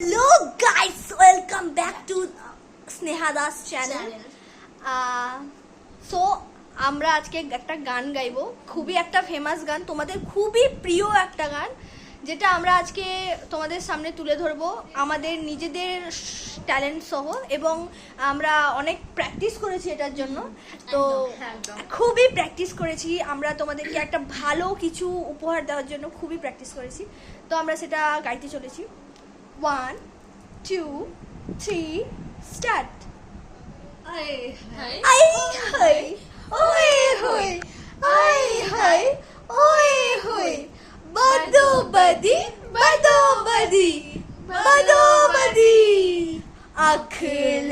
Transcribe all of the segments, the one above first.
Hello guys, welcome back to Sneha Das channel. So আমরা আজকে একটা গান গাইবো, খুবই একটা ফেমাস গান, তোমাদের খুবই প্রিয় একটা গান, যেটা আমরা আজকে তোমাদের সামনে তুলে ধরবো আমাদের নিজেদের ট্যালেন্ট সহ, এবং আমরা অনেক প্র্যাকটিস করেছি এটার জন্য। তো খুবই প্র্যাকটিস করেছি আমরা, তোমাদেরকে একটা ভালো কিছু উপহার দেওয়ার জন্য খুবই প্র্যাকটিস করেছি। তো আমরা সেটা গাইতে চলেছি। 1, 2, 3, start. Ai hai, Ai hai, oi hoi, ai hai, oi hoi. Bado badi, bado badi, bado badi. आँख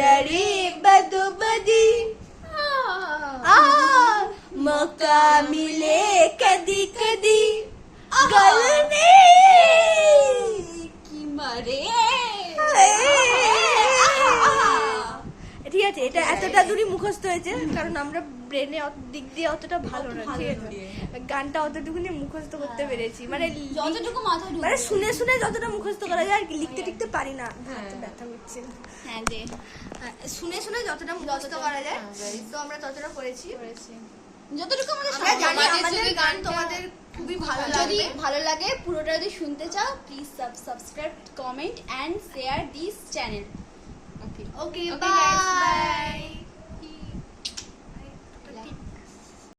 लड़े बदो बदी, मौका मिले कदी कदी, गलने ki mare. ঠিক আছে, এটা এতটা দূরই মুখস্থ হয়েছে কারণ আমরা ব্রেনে দিক দিয়ে অতটা ভালো না, ঠিক আছে, গানটা অতটুকুনি মুখস্থ করতে পেরেছি, মানে যতটুকু মাথায় ঢুকে, মানে শুনে শুনে যতটা মুখস্থ করা যায় আর কি, লিখতে টিখতে পারি না, হাতে ব্যথা করছে। হ্যাঁ যে শুনে শুনে যতটা মুখস্থ করা যায় তো আমরা ততটা করেছি। যতটুকু আমাদের আমরা জানি বাজেট আমাদের যদি গান গানটা তোমাদের খুবই ভালো যদি লাগবে। ভালো লাগে, পুরোটা যদি শুনতে চাও, please subscribe, comment and share this channel. Okay, Okay, bye. guys, bye.